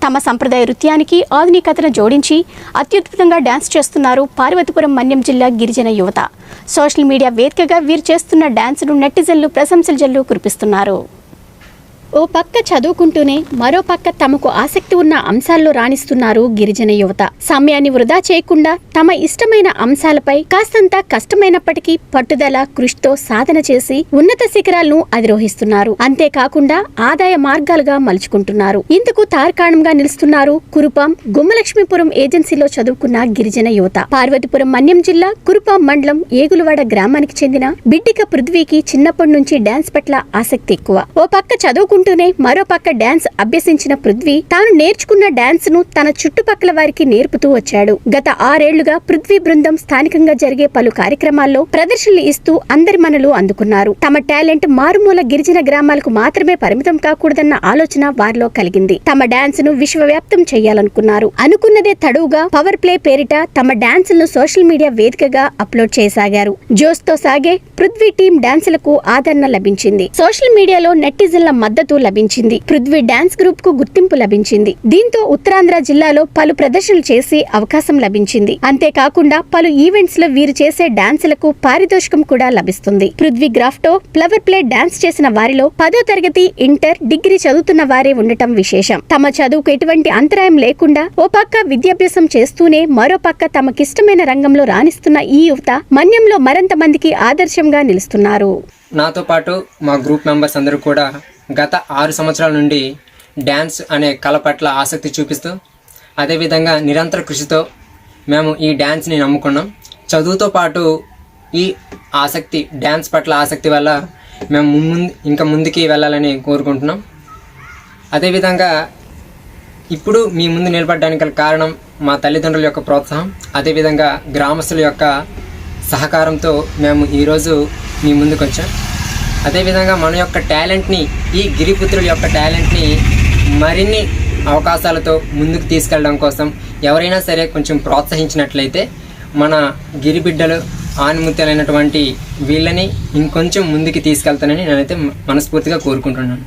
తమ సంప్రదాయ నృత్యానికి ఆధునికతను జోడించి అత్యద్భుతంగా డాన్స్ చేస్తున్నారు పార్వతీపురం మన్యం జిల్లా గిరిజన యువత. సోషల్ మీడియా వేదికగా వీరు చేస్తున్న డాన్స్ను నెటిజన్లు ప్రశంసల జల్లు కురిపిస్తున్నారు. ఓ పక్క చదువుకుంటూనే మరో పక్క తమకు ఆసక్తి ఉన్న అంశాల్లో రాణిస్తున్నారు గిరిజన యువత. సమయాన్ని వృధా చేయకుండా తమ ఇష్టమైన అంశాలపై కాస్తంత కష్టమైనప్పటికీ పట్టుదల కృషితో సాధన చేసి ఉన్నత శిఖరాలను అధిరోహిస్తున్నారు. అంతేకాకుండా ఆదాయ మార్గాలుగా మలుచుకుంటున్నారు. ఇందుకు తార్కాణంగా నిలుస్తున్నారు కురుపాం గుమ్మలక్ష్మీపురం ఏజెన్సీలో చదువుకున్న గిరిజన యువత. పార్వతీపురం మన్యం జిల్లా కురుపాం మండలం ఏగులవాడ గ్రామానికి చెందిన బిడ్డిక పృథ్వీకి చిన్నప్పటి నుంచి డాన్స్ పట్ల ఆసక్తి ఎక్కువ. ఓ పక్క చదువుకుంటూనే మరో పక్క డాన్స్ అభ్యసించిన పృథ్వీ తాను నేర్చుకున్న డాన్స్ ను తన చుట్టుపక్కల వారికి నేర్పుతూ వచ్చాడు. గత 6 ఏళ్లుగా పృథ్వీ బృందం స్థానికంగా జరిగే పలు కార్యక్రమాల్లో ప్రదర్శనలు ఇస్తూ అందరి మనలు అందుకున్నారు. తమ టాలెంట్ మారుమూల గిరిజన గ్రామాలకు మాత్రమే పరిమితం కాకూడదన్న ఆలోచన వారిలో కలిగింది. తమ డాన్స్ ను విశ్వవ్యాప్తం చేయాలనుకున్నారు. అనుకున్నదే తడువుగా పవర్ ప్లే పేరిట తమ డాన్స్ ను సోషల్ మీడియా వేదికగా అప్లోడ్ చేయసాగారు. జోస్ తో సాగే పృథ్వీ టీం డాన్సులకు ఆదరణ లభించింది. సోషల్ మీడియాలో నెటిజన్ల మద్దతు లభించింది. పృథ్వీ డాన్స్ గ్రూప్ కు గుర్తింపు లభించింది. దీంతో ఉత్తరాంధ్ర జిల్లాలో పలు ప్రదర్శనలు చేసే అవకాశం లభించింది. అంతేకాకుండా పలు ఈవెంట్స్ లో వీరు చేసే డాన్సులకు పారితోషికం కూడా లభిస్తుంది. పృథ్వీ గ్రాఫ్టో ఫ్లవర్ ప్లే డాన్స్ చేసిన వారిలో 10వ తరగతి, ఇంటర్, డిగ్రీ చదువుతున్న వారే ఉండటం విశేషం. తమ చదువుకు ఎటువంటి అంతరాయం లేకుండా ఓ పక్క విద్యాభ్యాసం చేస్తూనే మరో పక్క తమకిష్టమైన రంగంలో రాణిస్తున్న ఈ యువత మన్యంలో మరింత మందికి ఆదర్శంగా నిలుస్తున్నారు. నాతో పాటు మా గ్రూప్ మెంబర్స్ అందరూ కూడా గత 6 సంవత్సరాల నుండి డ్యాన్స్ అనే కళ పట్ల ఆసక్తి చూపిస్తూ అదేవిధంగా నిరంతర కృషితో మేము ఈ డ్యాన్స్ని నమ్ముకున్నాం. చదువుతో పాటు ఈ ఆసక్తి డ్యాన్స్ పట్ల ఆసక్తి వల్ల మేము ఇంకా ముందుకి వెళ్ళాలని కోరుకుంటున్నాం. అదేవిధంగా ఇప్పుడు మీ ముందు నిలబడడానికి గల కారణం మా తల్లిదండ్రుల యొక్క ప్రోత్సాహం, అదేవిధంగా గ్రామస్తుల యొక్క సహకారంతో మేము ఈరోజు మీ ముందుకు వచ్చాం. అదేవిధంగా మన యొక్క టాలెంట్ని, ఈ గిరిపుత్రుల యొక్క టాలెంట్ని మరిన్ని అవకాశాలతో ముందుకు తీసుకెళ్ళడం కోసం ఎవరైనా సరే కొంచెం ప్రోత్సహించినట్లయితే మన గిరిబిడ్డలు ఆనిముత్యాలైనటువంటి వీళ్ళని ఇంకొంచెం ముందుకు తీసుకెళ్తానని నేనైతే మనస్ఫూర్తిగా కోరుకుంటున్నాను.